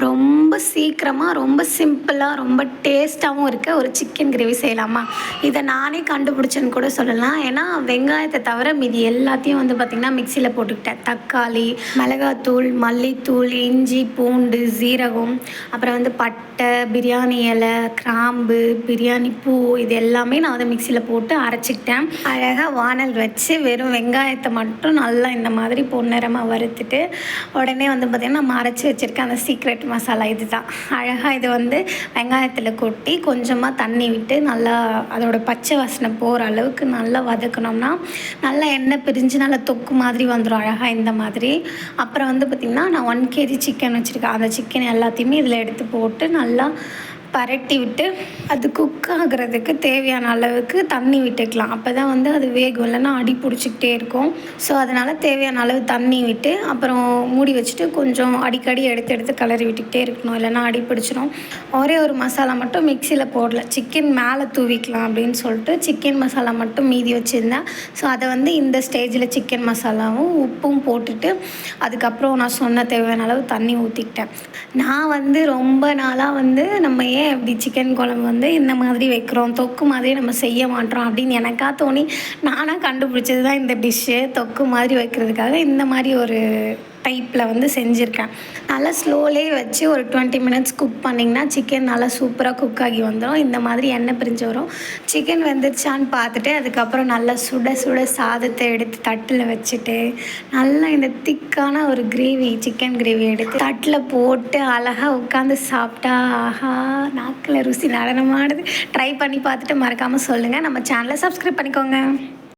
ரொம்ப சீக்கிரமாக, ரொம்ப சிம்பிளாக, ரொம்ப டேஸ்ட்டாகவும் இருக்க ஒரு சிக்கன் கிரேவி செய்யலாமா? இதை நானே கண்டுபிடிச்சேன்னு கூட சொல்லலாம். ஏன்னா வெங்காயத்தை தவிர மீதி எல்லாத்தையும் வந்து பார்த்திங்கன்னா மிக்சியில் போட்டுக்கிட்டேன். தக்காளி, மிளகாத்தூள், மல்லித்தூள், இஞ்சி, பூண்டு, சீரகம், அப்புறம் வந்து பட்டை, பிரியாணி இலை, கிராம்பு, பிரியாணி பூ, இது எல்லாமே நான் வந்து மிக்சியில் போட்டு அரைச்சிக்கிட்டேன். அழகாக வானல் வச்சு வெறும் வெங்காயத்தை மட்டும் நல்லா இந்த மாதிரி பொன்னிறமாக வறுத்துட்டு உடனே வந்து பார்த்திங்கன்னா நம்ம அரைச்சி வச்சுருக்க அந்த சீக்ரெட் மசாலா இது தான். அழகாக இது வந்து வெங்காயத்தில் கொட்டி கொஞ்சமாக தண்ணி விட்டு நல்லா அதோட பச்சை வாசனை போகிற அளவுக்கு நல்லா வதக்கணும்னா நல்லா எண்ணெய் பிரிஞ்சு நல்லா தொக்கு மாதிரி வந்துடும் அழகாக இந்த மாதிரி. அப்புறம் வந்து பார்த்திங்கன்னா நான் 1 kg சிக்கன் வச்சுருக்கேன். அந்த சிக்கன் எல்லாத்தையுமே இதில் எடுத்து போட்டு நல்லா பரட்டி விட்டு அது குக் ஆகிறதுக்கு தேவையான அளவுக்கு தண்ணி விட்டுக்கலாம். அப்போ தான் வந்து அது வேகும், இல்லைன்னா அடி பிடிச்சிக்கிட்டே இருக்கும். ஸோ அதனால் தேவையான அளவு தண்ணி விட்டு அப்புறம் மூடி வச்சுட்டு கொஞ்சம் அடிக்கடி எடுத்து கிளறி விட்டுக்கிட்டே இருக்கணும், இல்லைன்னா அடி பிடிச்சிடும். ஒரே ஒரு மசாலா மட்டும் மிக்சியில் போடல, சிக்கன் மேலே தூவிக்கலாம் அப்படின்னு சொல்லிட்டு சிக்கன் மசாலா மட்டும் மீதி வச்சுருந்தேன். ஸோ அதை வந்து இந்த ஸ்டேஜில் சிக்கன் மசாலாவும் உப்பும் போட்டுட்டு அதுக்கப்புறம் நான் சொன்ன தேவையான அளவு தண்ணி ஊற்றிக்கிட்டேன். நான் வந்து ரொம்ப நாளாக வந்து நம்ம ஏன் இப்படி சிக்கன் குழம்பு வந்து இந்த மாதிரி வைக்கிறோம், தொக்கு மாதிரி நம்ம செய்ய மாட்டோம் அப்படின்னு எனக்கா தோணி நானாக கண்டுபிடிச்சது தான் இந்த டிஷ்ஷு. தொக்கு மாதிரி வைக்கிறதுக்காக இந்த மாதிரி ஒரு டைப்பில் வந்து செஞ்சுருக்கேன். நல்லா ஸ்லோலே வச்சு ஒரு 20 மினிட்ஸ் குக் பண்ணிங்கன்னா சிக்கன் நல்லா சூப்பராக குக் ஆகி வந்துடும். இந்த மாதிரி எண்ணெய் பிரிஞ்சு வரும். சிக்கன் வெந்துருச்சான்னு பார்த்துட்டு அதுக்கப்புறம் நல்லா சுட சுட சாதத்தை எடுத்து தட்டில் வச்சுட்டு நல்லா இந்த திக்கான ஒரு கிரேவி, சிக்கன் கிரேவி எடுத்து தட்டில் போட்டு அழகாக உட்காந்து சாப்பிட்டா ஆஹா நாக்கில் ருசி நடனமானது. ட்ரை பண்ணி பார்த்துட்டு மறக்காமல் சொல்லுங்கள். நம்ம சேனலை சப்ஸ்கிரைப் பண்ணிக்கோங்க.